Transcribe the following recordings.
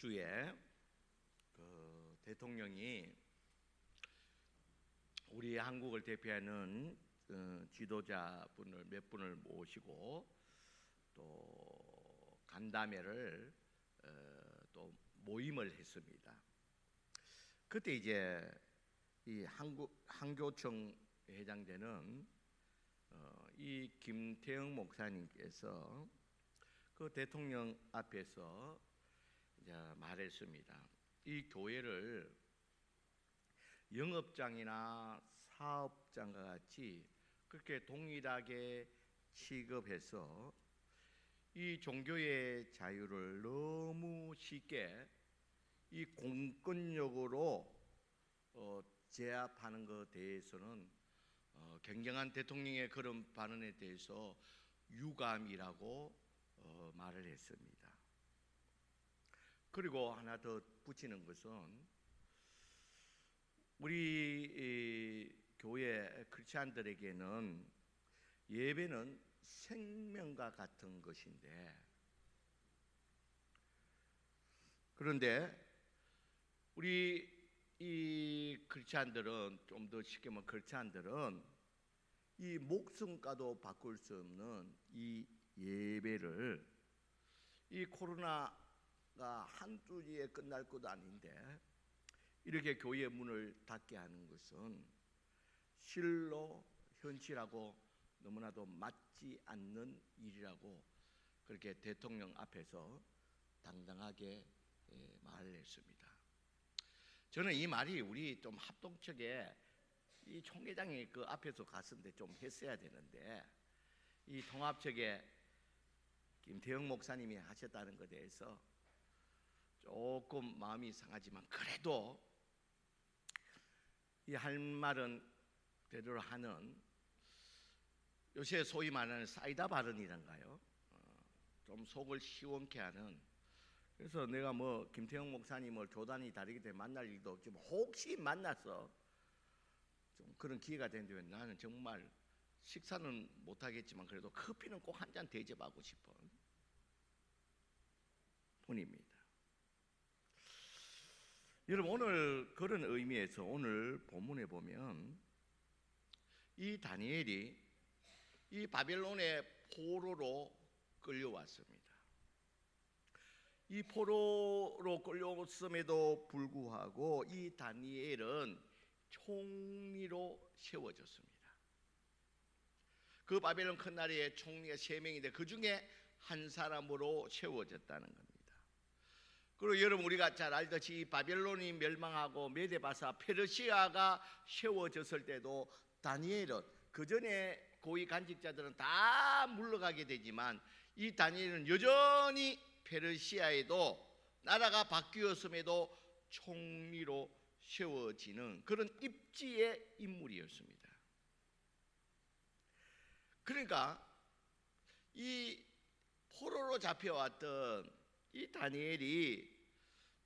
주에 대통령이 우리 한국을 대표하는 지도자분을 몇 분을 모시고 또 간담회를 또 모임을 했습니다. 그때 이제 이 한교총 회장되는 이 김태형 목사님께서 그 대통령 앞에서 이제 말했습니다. 이 교회를 영업장이나 사업장과 같이 그렇게 동일하게 취급해서 이 종교의 자유를 너무 쉽게 이 공권력으로 제압하는 것에 대해서는 굉장한 대통령의 그런 발언에 대해서 유감이라고 말을 했습니다. 그리고 하나 더 붙이는 것은 우리 교회 크리스찬들에게는 예배는 생명과 같은 것인데, 그런데 우리 이 크리스찬들은, 좀 더 쉽게 말하면 크리스찬들은 이 목숨과도 바꿀 수 없는 이 예배를 이 코로나가 한두 주에 끝날 것도 아닌데 이렇게 교회 문을 닫게 하는 것은 실로 현실하고 너무나도 맞지 않는 일이라고 그렇게 대통령 앞에서 당당하게 말을 했습니다. 저는 이 말이 우리 좀 합동측에 이 총회장이 그 앞에서 갔었는데 좀 했어야 되는데, 이 통합측에 김태형 목사님이 하셨다는 것에 대해서 조금 마음이 상하지만, 그래도 이 할 말은 대로 하는, 요새 소위 말하는 사이다 발언이란가요? 좀 속을 시원케 하는. 그래서 내가 뭐 김태형 목사님을 교단이 다르기 때문에 만날 일도 없지만 혹시 만나서 좀 그런 기회가 된다면 나는 정말 식사는 못하겠지만 그래도 커피는 꼭 한 잔 대접하고 싶은 분입니다. 여러분, 오늘 그런 의미에서 오늘 본문에 보면 이 다니엘이 이 바벨론의 포로로 끌려왔습니다. 이 포로로 끌려왔음에도 불구하고 이 다니엘은 총리로 세워졌습니다. 그 바벨론 큰 나라의 총리가 3명인데 그 중에 한 사람으로 세워졌다는 겁니다. 그리고 여러분, 우리가 잘 알듯이 이 바벨론이 멸망하고 메데바사 페르시아가 세워졌을 때도 다니엘은, 그 전에 고위 간직자들은 다 물러가게 되지만 이 다니엘은 여전히 페르시아에도 나라가 바뀌었음에도 총리로 세워지는 그런 입지의 인물이었습니다. 그러니까 이 포로로 잡혀왔던 이 다니엘이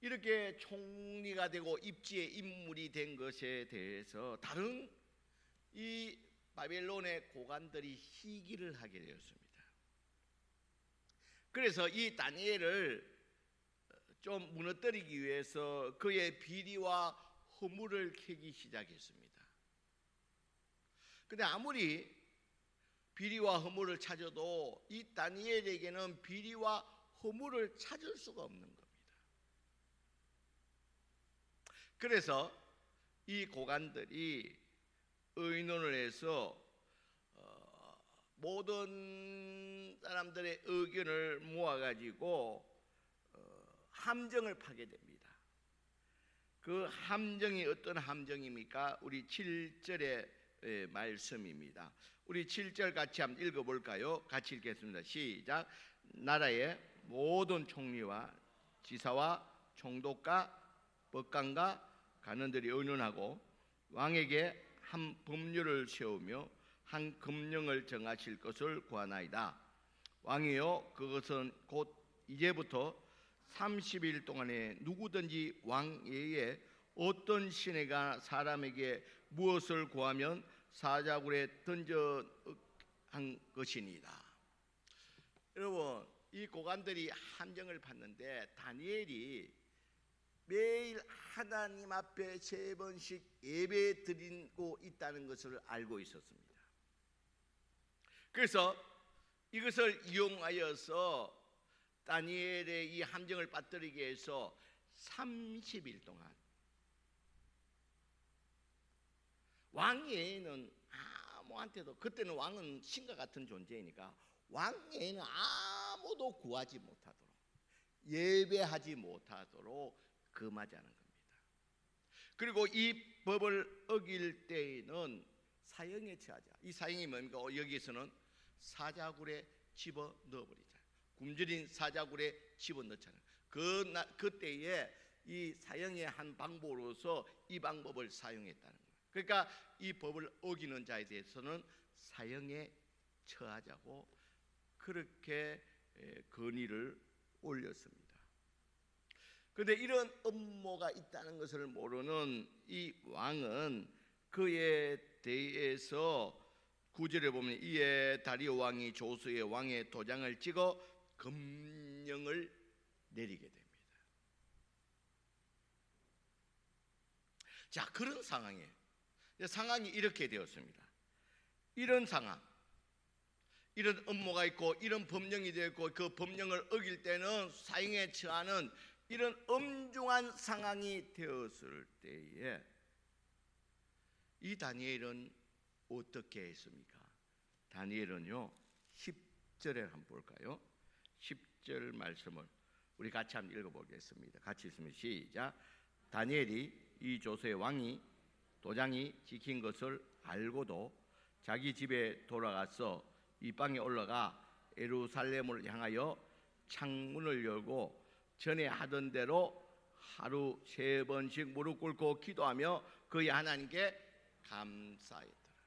이렇게 총리가 되고 입지의 인물이 된 것에 대해서 다른 이 바벨론의 고관들이 시기를 하게 되었습니다. 그래서 이 다니엘을 좀 무너뜨리기 위해서 그의 비리와 허물을 캐기 시작했습니다. 그런데 아무리 비리와 허물을 찾아도 이 다니엘에게는 비리와 허물을 찾을 수가 없는 겁니다. 그래서 이 고관들이 의논을 해서 모든 사람들의 의견을 모아가지고 함정을 파게 됩니다. 그 함정이 어떤 함정입니까? 우리 7절의 말씀입니다. 우리 7절 같이 한번 읽어볼까요? 같이 읽겠습니다. 시작. 나라의 모든 총리와 지사와 총독과 법관과 관원들이 의논하고 왕에게 한 법률을 세우며 한 금령을 정하실 것을 구하나이다. 왕이여, 그것은 곧 이제부터 30일 동안에 누구든지 왕 외에 어떤 시내가 사람에게 무엇을 구하면 사자굴에 던져 한 것이니이다. 여러분, 이 고관들이 함정을 팠는데 다니엘이 매일 하나님 앞에 3번씩 예배 드리고 있다는 것을 알고 있었습니다. 그래서 이것을 이용하여서 다니엘의 이 함정을 빠뜨리기 위해서 30일 동안 왕 외에는 아무한테도, 그때는 왕은 신과 같은 존재이니까 왕 외에는 아무도 구하지 못하도록, 예배하지 못하도록 금하자는 겁니다. 그리고 이 법을 어길 때에는 사형에 처하자. 이 사형이 뭡니까? 여기에서는 사자굴에 집어 넣어버리자. 굶주린 사자굴에 집어 넣자는. 그때에 이 사형의 한 방법으로서 이 방법을 사용했다는 거예요. 그러니까 이 법을 어기는 자에 대해서는 사형에 처하자고 그렇게 건의를 올렸습니다. 그런데 이런 음모가 있다는 것을 모르는 이 왕은 그에 대해서 9절에 보면 이에 다리오 왕이 조수의 왕의 도장을 찍어 금령을 내리게 됩니다. 자, 그런 상황이 이렇게 되었습니다. 이런 상황, 이런 음모가 있고 이런 법령이 되었고 그 법령을 어길 때는 사형에 처하는 이런 엄중한 상황이 되었을 때에 이 다니엘은 어떻게 했습니까? 다니엘은요 10절에 한번 볼까요? 10절 말씀을 우리 같이 한번 읽어보겠습니다. 같이 있으면 시작. 다니엘이 이 조서의 왕이 도장이 찍힌 것을 알고도 자기 집에 돌아가서 이 방에 올라가 예루살렘을 향하여 창문을 열고 전에 하던 대로 하루 3번씩 무릎 꿇고 기도하며 그의 하나님께 감사했더라.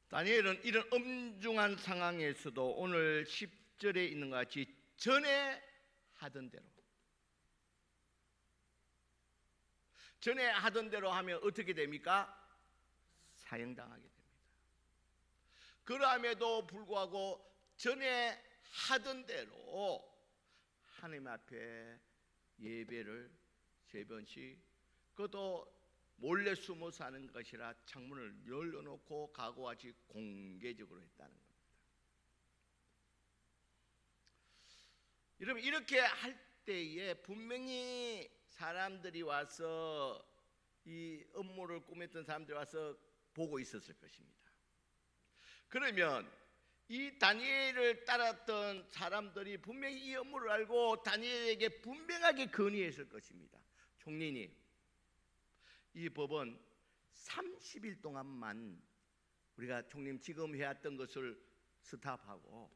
다니엘은 이런 엄중한 상황에서도 오늘 10절에 있는 것 같이 전에 하던 대로 하면 어떻게 됩니까? 사형당하게 됩니다. 그럼에도 불구하고 전에 하던 대로 하나님 앞에 예배를 3번씩, 그것도 몰래 숨어서 하는 것이라 창문을 열어놓고 과거같이 공개적으로 했다는 겁니다. 여러분, 이렇게 할 때에 분명히 사람들이 와서 이 음모를 꾸몄던 사람들이 와서 보고 있었을 것입니다. 그러면 이 다니엘을 따랐던 사람들이 분명히 이 음모를 알고 다니엘에게 분명하게 건의했을 것입니다. 총리님, 이 법은 30일 동안만 우리가 총리님 지금 해왔던 것을 스탑하고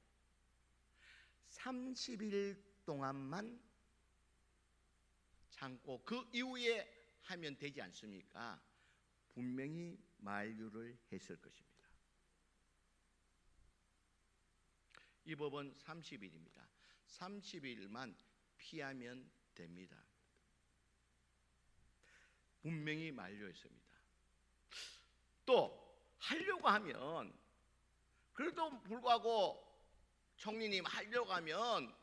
30일 동안만 참고 그 이후에 하면 되지 않습니까? 분명히 만류를 했을 것입니다. 이 법은 30일입니다. 30일만 피하면 됩니다. 분명히 만류했습니다. 또 하려고 하면, 그래도 불구하고 총리님 하려고 하면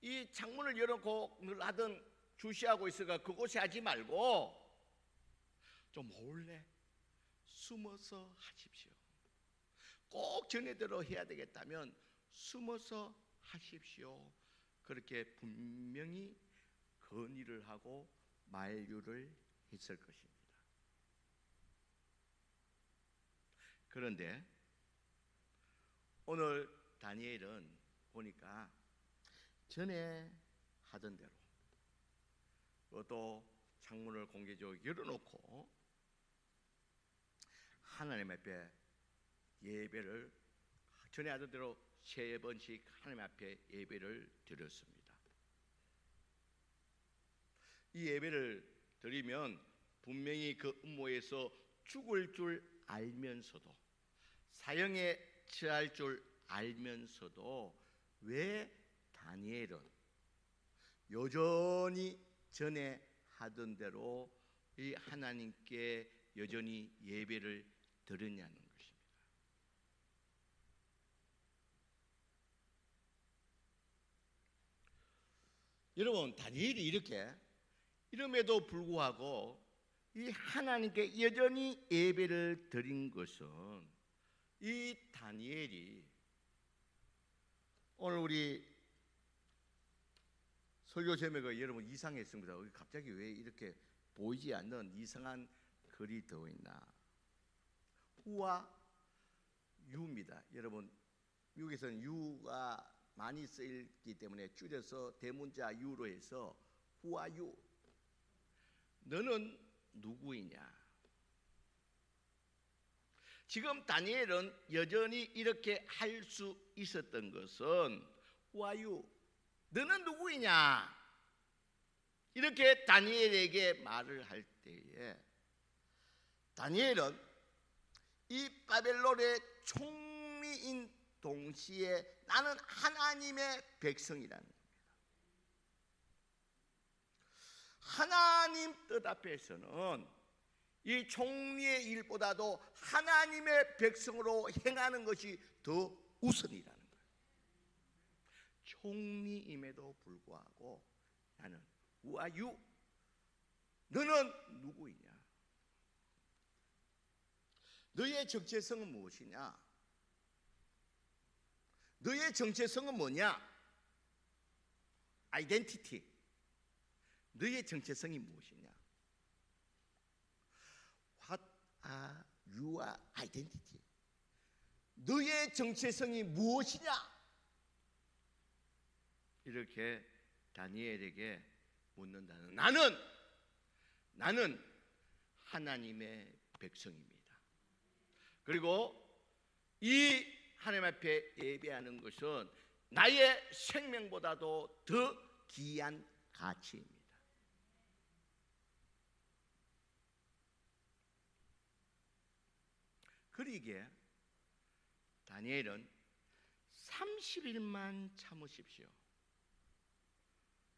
이 창문을 열어놓고 늘 하던 주시하고 있으니까 그곳에 하지 말고 좀 몰래 숨어서 하십시오. 꼭 전에대로 해야 되겠다면 숨어서 하십시오. 그렇게 분명히 건의를 하고 만류를 했을 것입니다. 그런데 오늘 다니엘은 보니까 전에 하던 대로 또 창문을 공개적으로 열어놓고 하나님 앞에 예배를 전에 하던 대로 3번씩 하나님 앞에 예배를 드렸습니다. 이 예배를 드리면 분명히 그 음모에서 죽을 줄 알면서도, 사형에 처할 줄 알면서도 왜 다니엘은 여전히 전에 하던 대로 이 하나님께 여전히 예배를 드렸냐는 것입니다. 여러분, 다니엘이 이렇게 이름에도 불구하고 이 하나님께 여전히 예배를 드린 것은 이 다니엘이 오늘 우리 설교 제목이 여러분 이상했습니다. 갑자기 왜 이렇게 보이지 않는 이상한 글이 되어 있나? 우와 유입니다. 여러분, 미국에서는 유가 많이 쓰이기 때문에 줄여서 대문자 유로 해서 후와 유. 너는 누구이냐? 지금 다니엘은 여전히 이렇게 할 수 있었던 것은 와유, 너는 누구이냐? 이렇게 다니엘에게 말을 할 때에 다니엘은 이 바벨론의 총리인 동시에 나는 하나님의 백성이라는 겁니다. 하나님 뜻 앞에서는 이 총리의 일보다도 하나님의 백성으로 행하는 것이 더 우선이라는 거예요. 총리임에도 불구하고 나는 Who are you? 너는 누구이냐? 너의 정체성은 무엇이냐? 너의 정체성은 뭐냐? 아이덴티티. 너의 정체성이 무엇이냐? What are your identity? 너의 정체성이 무엇이냐? 이렇게 다니엘에게 묻는다는, 나는 하나님의 백성입니다. 그리고 이 하나님 앞에 예배하는 것은 나의 생명보다도 더 귀한 가치입니다. 그러기에 다니엘은 30일만 참으십시오.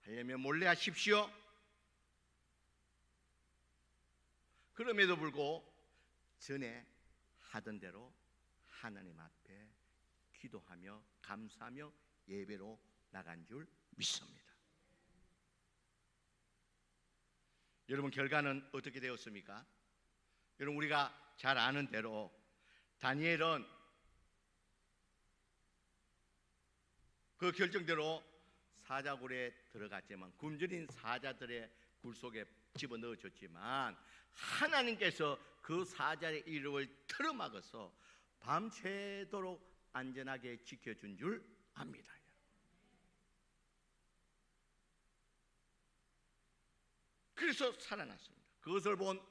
하려면 몰래 하십시오. 그럼에도 불구하고 전에 하던 대로 하나님 앞에 기도하며 감사하며 예배로 나간 줄 믿습니다. 여러분, 결과는 어떻게 되었습니까? 여러분, 우리가 잘 아는 대로 다니엘은 그 결정대로 사자굴에 들어갔지만, 굶주린 사자들의 굴 속에 집어넣어줬지만 하나님께서 그 사자의 이름을 틀어막아서 밤새도록 안전하게 지켜준 줄 압니다. 그래서 살아났습니다. 그것을 본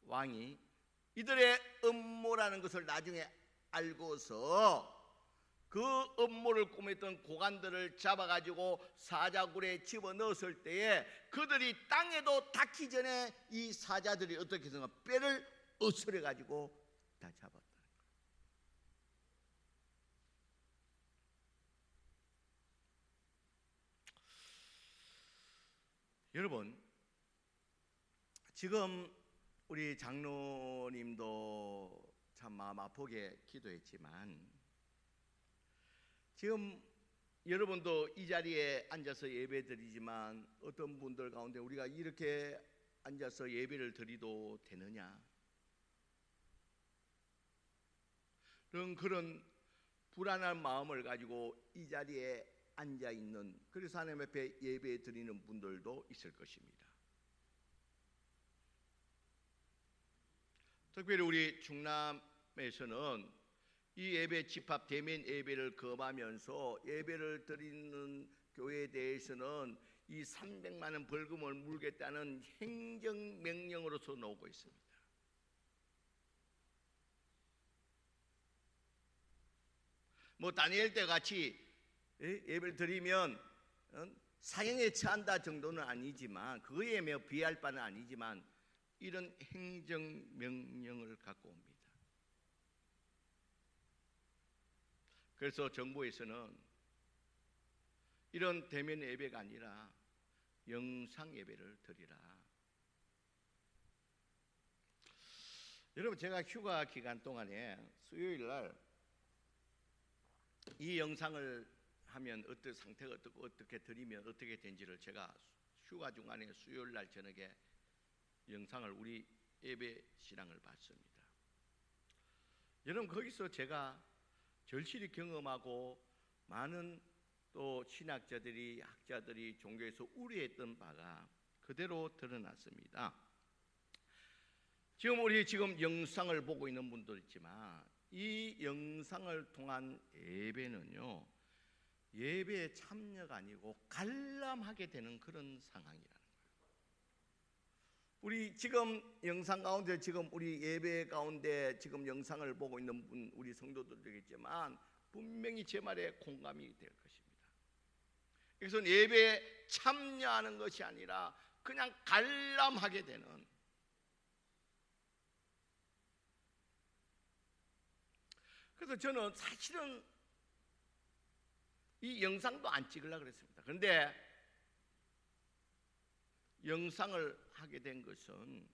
왕이 이들의 음모라는 것을 나중에 알고서 그 음모를 꾸몄던 고관들을 잡아가지고 사자굴에 집어넣었을 때에 그들이 땅에도 닿기 전에 이 사자들이 어떻게 해서 뼈를 으스려가지고 다 잡았다는 거예요. 여러분, 지금 우리 장로님도 참 마음 아프게 기도했지만 지금 여러분도 이 자리에 앉아서 예배 드리지만 어떤 분들 가운데 우리가 이렇게 앉아서 예배를 드리도 되느냐? 그런 불안한 마음을 가지고 이 자리에 앉아 있는, 그래서 하나님 앞에 예배 드리는 분들도 있을 것입니다. 특별히 우리 충남에서는 이 예배 집합 대면 예배를 거부하면서 예배를 드리는 교회에 대해서는 이 300만 원 벌금을 물겠다는 행정명령으로서 나오고 있습니다. 뭐 다니엘 때 같이 예배를 드리면 사형에 처한다 정도는 아니지만, 그거에 비할 바는 아니지만 이런 행정명령을 갖고 옵니다. 그래서 정부에서는 이런 대면 예배가 아니라 영상 예배를 드리라. 여러분, 제가 휴가 기간 동안에 수요일 날 이 영상을 하면 어떤 상태가 어떻고 어떻게 드리면 어떻게 된지를 제가 휴가 중간에 수요일 날 저녁에 영상을 우리 예배 신앙을 봤습니다. 여러분, 거기서 제가 절실히 경험하고 많은 또 신학자들이, 학자들이 종교에서 우려했던 바가 그대로 드러났습니다. 지금 우리 영상을 보고 있는 분도 있지만 이 영상을 통한 예배는요, 예배에 참여가 아니고 관람하게 되는 그런 상황이라는 거예요. 우리 지금 영상 가운데, 지금 우리 예배 가운데 지금 영상을 보고 있는 분, 우리 성도들이겠지만 분명히 제 말에 공감이 될 것입니다. 그래서 예배에 참여하는 것이 아니라 그냥 관람하게 되는, 그래서 저는 사실은 이 영상도 안 찍으려고 그랬습니다. 그런데 영상을 하게 된 것은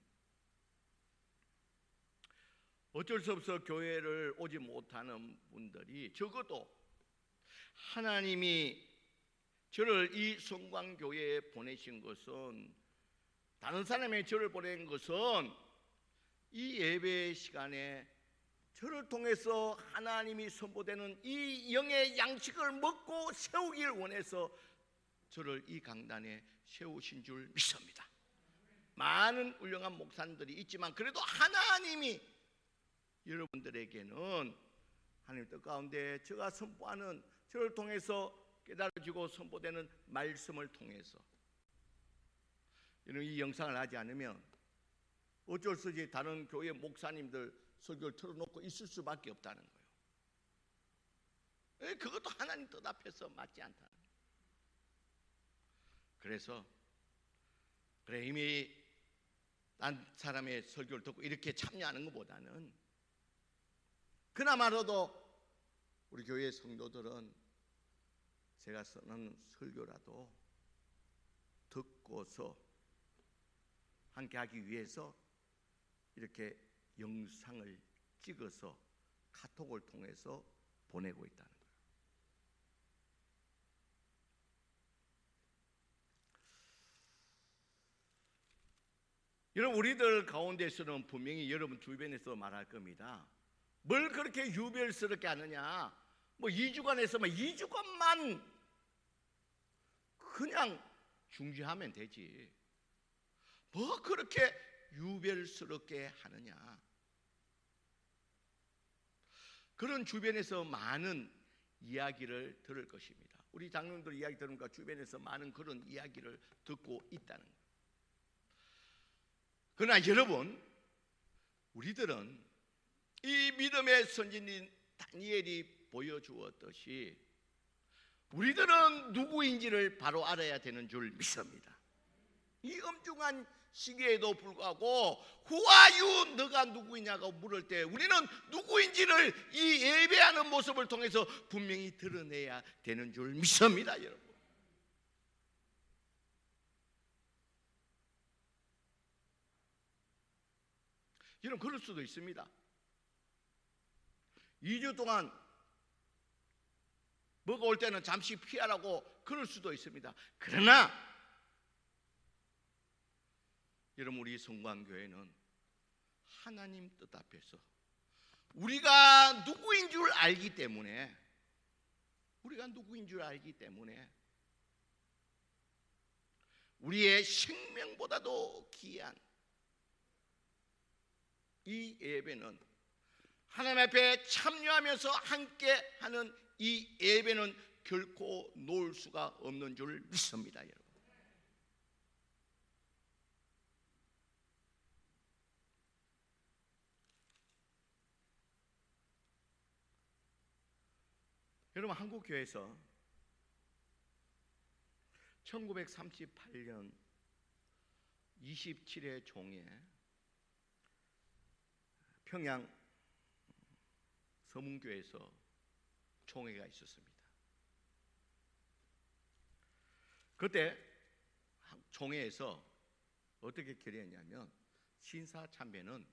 어쩔 수 없어 교회를 오지 못하는 분들이, 적어도 하나님이 저를 이 성광교회에 보내신 것은, 다른 사람의 저를 보낸 것은 이 예배 시간에 저를 통해서 하나님이 선포되는 이 영의 양식을 먹고 세우길 원해서 저를 이 강단에 세우신 줄 믿습니다. 많은 훌륭한 목사님들이 있지만 그래도 하나님이 여러분들에게는 하나님 뜻 가운데 제가 선포하는, 저를 통해서 깨달아지고 선포되는 말씀을 통해서, 여러분 이 영상을 하지 않으면 어쩔 수 없이 다른 교회 목사님들 설교를 틀어놓고 있을 수밖에 없다는 거예요. 그것도 하나님 뜻 앞에서 맞지 않다는 거예요. 그래서 이미 딴 사람의 설교를 듣고 이렇게 참여하는 것보다는 그나마라도 우리 교회 성도들은 제가 쓰는 설교라도 듣고서 함께 하기 위해서 이렇게 영상을 찍어서 카톡을 통해서 보내고 있다는 거예요. 여러분, 우리들 가운데서는 분명히 여러분 주변에서 말할 겁니다. 뭘 그렇게 유별스럽게 하느냐, 뭐 2주간에서 2주간만 그냥 중지하면 되지, 뭐 그렇게 유별스럽게 하느냐. 그런 주변에서 많은 이야기를 들을 것입니다. 우리 장로님들 이야기 들으니까 주변에서 많은 그런 이야기를 듣고 있다는 거예요. 그러나 여러분, 우리들은 이 믿음의 선진인 다니엘이 보여주었듯이 우리들은 누구인지를 바로 알아야 되는 줄 믿습니다. 이 엄중한 시기에도 불구하고 후아유 너가 누구이냐고 물을 때 우리는 누구인지를 이 예배하는 모습을 통해서 분명히 드러내야 되는 줄 믿습니다. 여러분, 그럴 수도 있습니다. 2주 동안 뭐가 올 때는 잠시 피하라고 그럴 수도 있습니다. 그러나 여러분, 우리 성광교회는 하나님 뜻 앞에서 우리가 누구인 줄 알기 때문에, 우리의 생명보다도 귀한 이 예배는, 하나님 앞에 참여하면서 함께하는 이 예배는 결코 놓을 수가 없는 줄 믿습니다. 여러분, 여러분, 한국교회에서 1938년 27회 종에 평양 서문교에서 총회가 있었습니다. 그때 총회에서 어떻게 결의했냐면, 신사참배는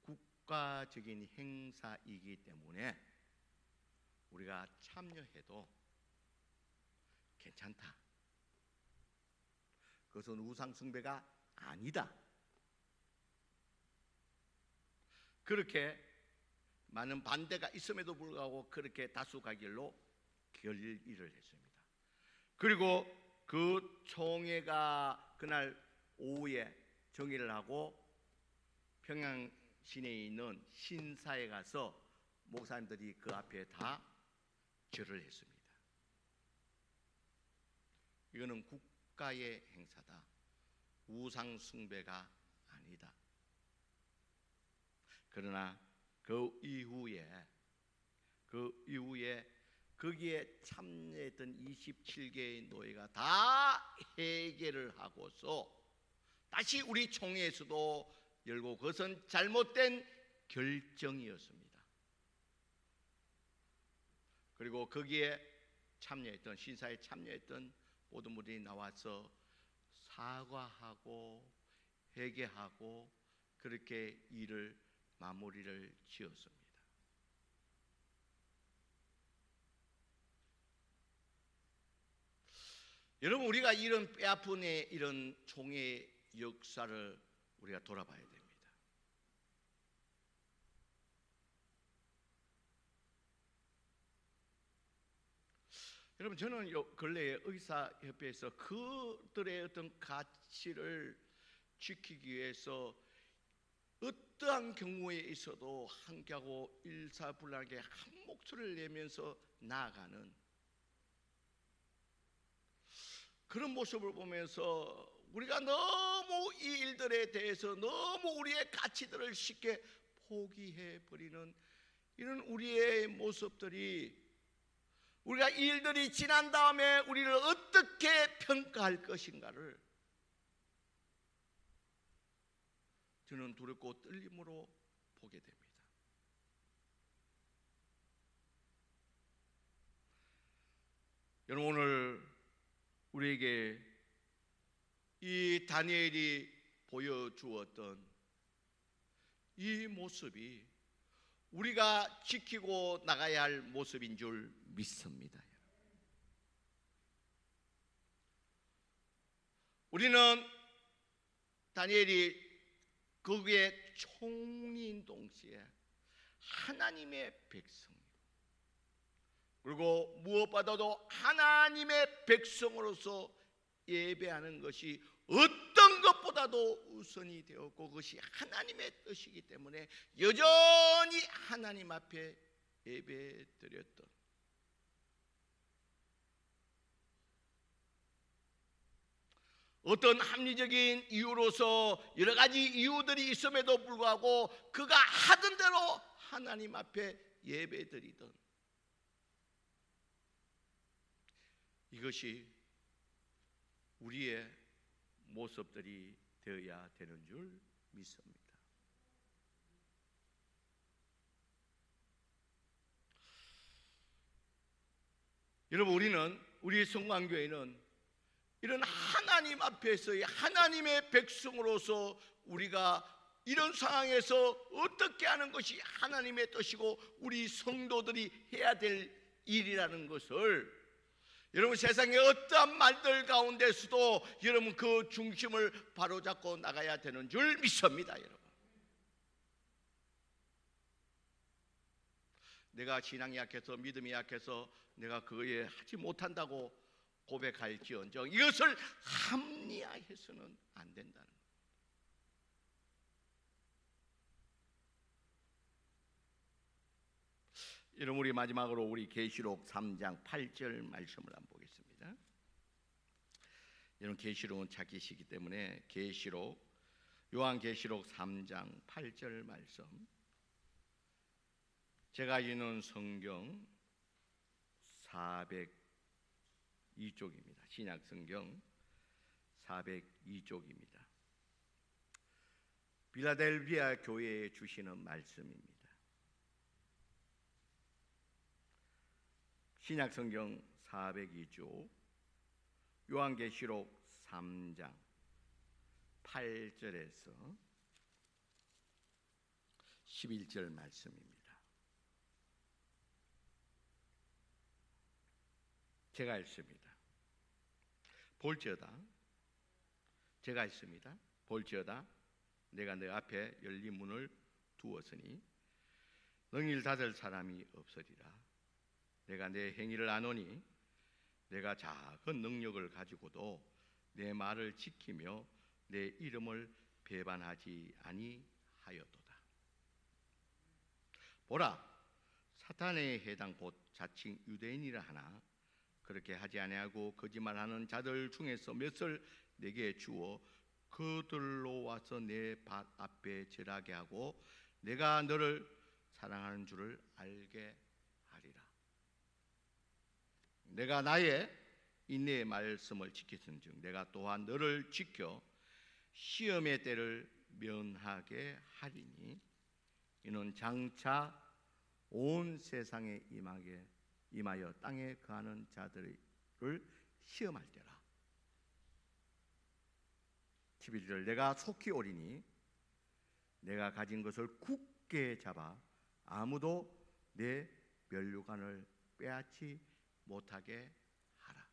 국가적인 행사이기 때문에 우리가 참여해도 괜찮다. 그것은 우상 숭배가 아니다. 그렇게 많은 반대가 있음에도 불구하고 그렇게 다수가결로 결의를 했습니다. 그리고 그 총회가 그날 오후에 정의를 하고 평양 시내에 있는 신사에 가서 목사님들이 그 앞에 다 절을 했습니다. 이거는 국가의 행사다. 우상 숭배가 아니다. 그러나 그 이후에 거기에 참여했던 27개의 노예가 다 해결을 하고서 다시 우리 총회에서도 열고, 그것은 잘못된 결정이었습니다. 그리고 거기에 참여했던, 신사에 참여했던 모든 분들이 나와서 사과하고 회개하고 그렇게 일을 마무리를 지었습니다. 여러분, 우리가 이런 뼈아픈 이런 총의 역사를 우리가 돌아봐야 됩니다. 여러분, 저는 근래에 의사협회에서 그들의 어떤 가치를 지키기 위해서 어떠한 경우에 있어도 함께하고 일사불란하게 한 목소리를 내면서 나아가는 그런 모습을 보면서 우리가 너무 이 일들에 대해서 너무 우리의 가치들을 쉽게 포기해버리는 이런 우리의 모습들이, 우리가 이 일들이 지난 다음에 우리를 어떻게 평가할 것인가를 저는 두렵고 떨림으로 보게 됩니다. 여러분, 오늘 우리에게 이 다니엘이 보여주었던 이 모습이 우리가 지키고 나가야 할 모습인 줄 믿습니다. 우리는 다니엘이 거기에 총리인 동시에 하나님의 백성, 그리고 무엇보다도 하나님의 백성으로서 예배하는 것이 어떤 것보다도 우선이 되었고, 그것이 하나님의 뜻이기 때문에 여전히 하나님 앞에 예배드렸던, 어떤 합리적인 이유로서 여러 가지 이유들이 있음에도 불구하고 그가 하던 대로 하나님 앞에 예배드리던, 이것이 우리의 모습들이 되어야 되는 줄 믿습니다. 여러분, 우리 성광교회는 이런 하나님 앞에서의 하나님의 백성으로서 우리가 이런 상황에서 어떻게 하는 것이 하나님의 뜻이고 우리 성도들이 해야 될 일이라는 것을, 여러분, 세상의 어떠한 말들 가운데서도 여러분 그 중심을 바로잡고 나가야 되는 줄 믿습니다. 여러분, 내가 신앙이 약해서, 믿음이 약해서 내가 그거에 하지 못한다고 고백할지언정 이것을 합리화해서는 안 된다는 거예요. 여러분, 우리 마지막으로 우리 계시록 3장 8절 말씀을 한번 보겠습니다. 여러분, 계시록은 찾기시기 때문에 요한계시록 3장 8절 말씀, 제가 읽는 성경 402쪽입니다. 신약성경 402쪽입니다. 빌라델비아 교회에 주시는 말씀입니다. 신약성경 402쪽 요한계시록 3장 8절에서 11절 말씀입니다. 제가 읽습니다. 볼지어다 제가 있습니다. 볼지어다 내가 내 앞에 열린 문을 두었으니 능히를 닫을 사람이 없으리라. 내가 내 행위를 아노니 내가 작은 능력을 가지고도 내 말을 지키며 내 이름을 배반하지 아니하였도다. 보라, 사탄의 해당 곧 자칭 유대인이라 하나 그렇게 하지 아니하고 거짓말하는 자들 중에서 몇을 내게 주어 그들로 와서 내 발 앞에 절하게 하고 내가 너를 사랑하는 줄을 알게 하리라. 내가 나의 인내의 말씀을 지켰은즉 내가 또한 너를 지켜 시험의 때를 면하게 하리니 이는 장차 온 세상에 임하여 땅에 거하는 자들을 시험할 때라. 11절 내가 속히 오리니 내가 가진 것을 굳게 잡아 아무도 내 면류관을 빼앗지 못하게 하라.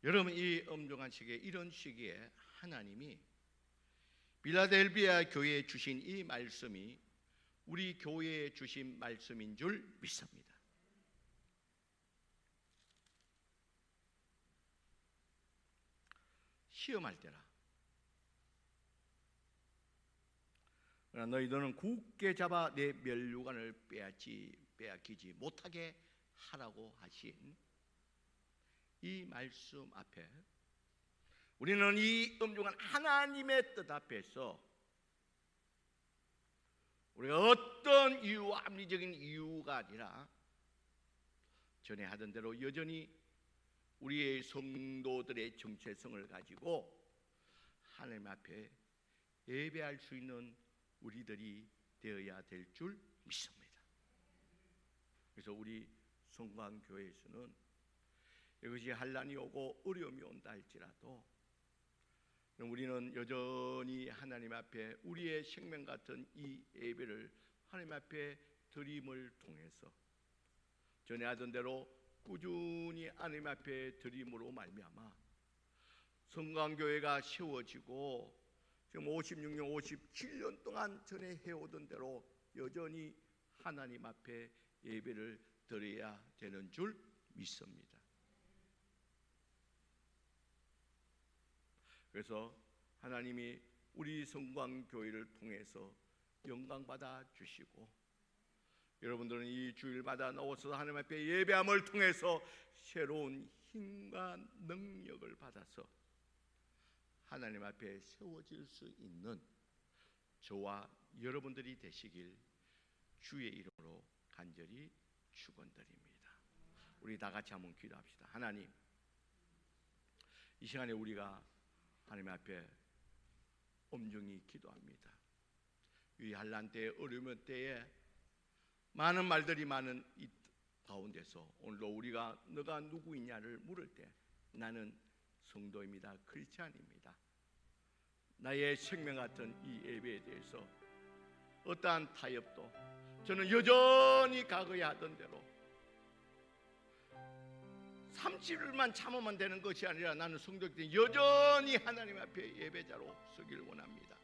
여러분, 이 엄중한 시기에, 이런 시기에 하나님이 빌라델비아 교회에 주신 이 말씀이 우리 교회에 주신 말씀인 줄 믿습니다. 시험할 때라. 그러나 너희들은 굳게 잡아 내 면류관을 빼앗기지 못하게 하라고 하신 이 말씀 앞에 우리는 이 엄중한 하나님의 뜻 앞에서 우리가 어떤 이유와 합리적인 이유가 아니라 전에 하던 대로 여전히 우리의 성도들의 정체성을 가지고 하나님 앞에 예배할 수 있는 우리들이 되어야 될 줄 믿습니다. 그래서 우리 성광교회에서는 이것이 환난이 오고 어려움이 온다 할지라도 우리는 여전히 하나님 앞에 우리의 생명 같은 이 예배를 하나님 앞에 드림을 통해서 전에 하던 대로 꾸준히 하나님 앞에 드림으로 말미암아 성광교회가 세워지고 지금 56년, 57년 동안 전에 해오던 대로 여전히 하나님 앞에 예배를 드려야 되는 줄 믿습니다. 그래서 하나님이 우리 성광교회를 통해서 영광받아 주시고 여러분들은 이 주일마다 나와서 하나님 앞에 예배함을 통해서 새로운 힘과 능력을 받아서 하나님 앞에 세워질 수 있는 저와 여러분들이 되시길 주의 이름으로 간절히 축원드립니다. 우리 다 같이 한번 기도합시다. 하나님, 이 시간에 우리가 하나님 앞에 엄중히 기도합니다. 이 환난 때에, 어려움 때에 많은 말들이 많은 이 가운데서 오늘도 우리가 너가 누구이냐를 물을 때 나는 성도입니다, 크리스찬입니다, 나의 생명 같은 이 예배에 대해서 어떠한 타협도 저는 여전히 과거에 하던 대로 30일만 참으면 되는 것이 아니라 나는 성도들 여전히 하나님 앞에 예배자로 서길 원합니다.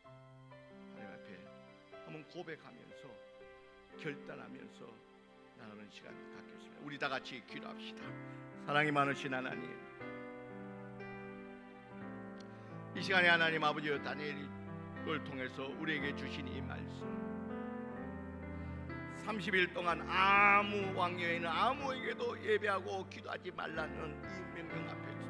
하나님 앞에 한번 고백하면서 결단하면서 나가는 시간 갖겠습니다. 우리 다 같이 기도합시다. 사랑이 많으신 하나님, 이 시간에 하나님 아버지여 다니엘을 통해서 우리에게 주신 이 말씀 30일 동안 아무 왕여에는 아무에게도 예배하고 기도하지 말라는 이 명령 앞에서